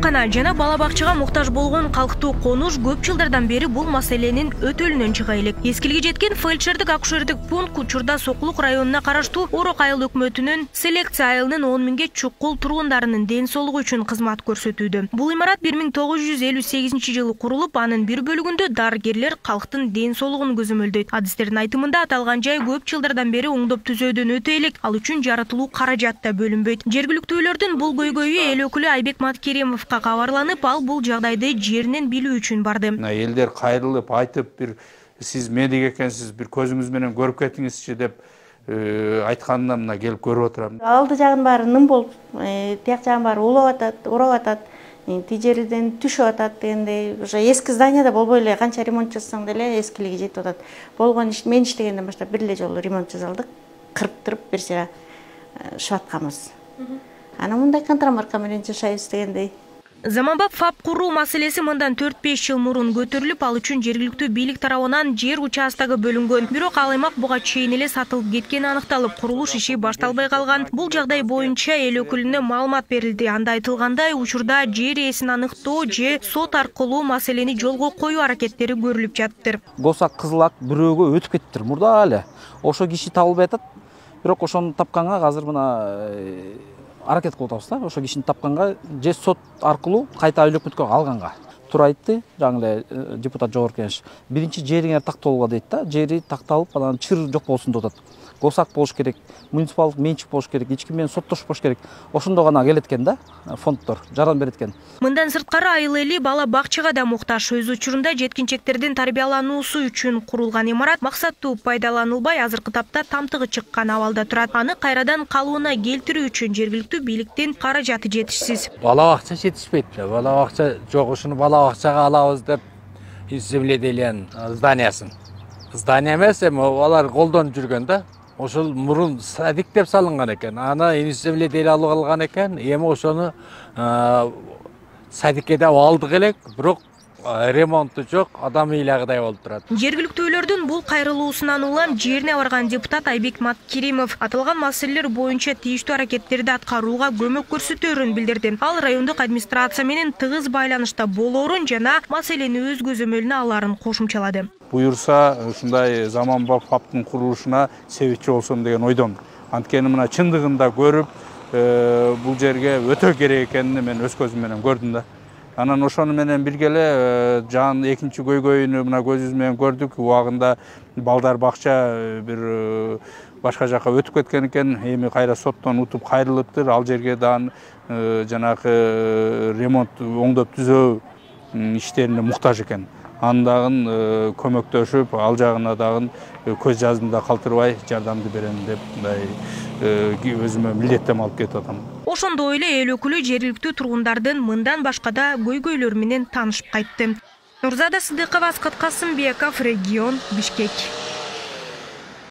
Оорукана жана бала бакчага муктаж болгон калктуу конуш көп жылдардан бери бул маселенин өтөлүнөн чыга элек. Эскилге жеткен фельдшердик акушердик пункт учурда Сокулук районуна караштуу Орок айыл өкмөтүнүн селекция айылынын 10 миңге чукул тургундарынын ден соолугу үчүн кызмат көрсөтүүдө. Бул имарат 1958-жылы курулуп, анын бир бөлүгүндө дарыгерлер калктын ден соолугун көзөмөлдөйт. Адистердин айтымында аталган жай көп жылдардан бери оңдоп түзөөдөн өтө элек, ал үчүн жаратылуу каражат да бөлүнбөйт. Жергиликтүүлөрдүн бул көйгөйү эл өкүлү Айбек Маткеримовго кабарланып, ал бул жагдайды жеринен билүү үчүн барды. Элдер кайрылып айтып, бир сиз медик экенсиз, бир көзүңүз менен көрүп кетиңизчи деп айтканына мына келип көрүп отурам. Алды жагын баары ным болуп, тияк жагын баары улап атат, урап атат, ти жерден түшүп атат дегендей. Уже эски зданияда болбой эле канча ремонт жасасаң деле эскилиги жетип атат. Болгон иш мен иштегенден баштап бир эле жолу ремонт жасалдык. Кырптырып берсе шыбатканбыз. Ана мындай контрамарка менен жашайбыз дегендей. Заманбап ФАП куруу маселеси мындан 4-5 жыл мурун көтөрүлүп, ал үчүн жергиликтүү бийлик тарабынан жер участогу бөлүнгөн. Бирок ал аймак буга чейин эле сатылып кеткени аныкталып, курулуш иши башталбай калган. Бул жагдай боюнча эл өкүлүнө маалымат берилди. Анда айтылгандай, учурда жер ээсин аныктоо же сот аркылуу маселени жолго коюу аракеттери көрүлүп жатыптыр. Госак Кызыл Ак бирөөгө өтүп кетиптир мурда эле. Ошо киши табылбай атат. Бирок ошону тапканга азыр мына аракет кылып атабыз да. Ошо кишини тапканга же сот аркылуу кайта эл өкмөткө алганга. Туура айтты жаңы эле депутат Жогорку Кеңеш. Биринчи жериңер такталууга дейт да. Жери такталып, анан чыр жок болсун деп атат. Госак болуш керек, муниципалдык менчик болуш керек, эч ким менен соттошуп болуш керек. Ошондо гана келет экен да, фонддор жардам берет экен. Мындан сырткары айыл эли бала бакчага да муктаж. Өз учурунда жеткинчектердин тарбиялануусу үчүн курулган имарат максаттуу пайдаланылбай, азыркы тапта тамтыгы чыккан абалда турат. Аны кайрадан калыбына келтирүү үчүн жергиликтүү бийликтин каражаты жетишсиз. Бала бакча жетишпейт. Бала бакча жок, ушуну бала бакчага алабыз деп земледелиянын зданиясын. Здания эмес, эми алар колдонуп жүргөн да. Ошол мурун садик деп салынган экен. Аны земледелие алып алган экен. Эми ошону садикке деп алдык элек, бирок ремонту жок, адам ыйлагыдай болуп турат. Жергиликтүүлөрдүн бул кайрылуусунан улам жерине барган депутат Айбек Маткеримов аталган маселелер боюнча тийиштүү аракеттерди аткарууга көмөк көрсөтөөрүн билдирди. Ал райондук администрация менен тыгыз байланышта болоорун жана маселени өз көзөмөлүнө алаарын кошумчалады. Буюрса, ушундай заманбап ФАПтын курулушуна себепчи болсом деген ойдомун. Анткени мына чындыгында көрүп, бул жерге өтө керек экенин мен өз көзүм менен көрдүм да. Анан ошону менен бирге эле жан экинчи көйгөйүнү мына көзүбүз менен көрдүк. Убагында балдар бакча бир башка жака өтүп кеткен экен. Эми кайра соттон утуп кайрылыптыр. Ал жерге дагы жанагы ремонт оңдоп түзөө иштерине муктаж экен. Андагын көмөктөшүп, ал жагына дагы көз жазымда калтырбай жардамды берем деп өзүмө милдеттенме алып кетип атам. Ошондой эле эл өкүлү жергиликтүү тургундардын мындан башка да көйгөйлөрү менен таанышып кайтты. Нурзада Сыдыкова, Аскат Касымбеков, Регион, Бишкек.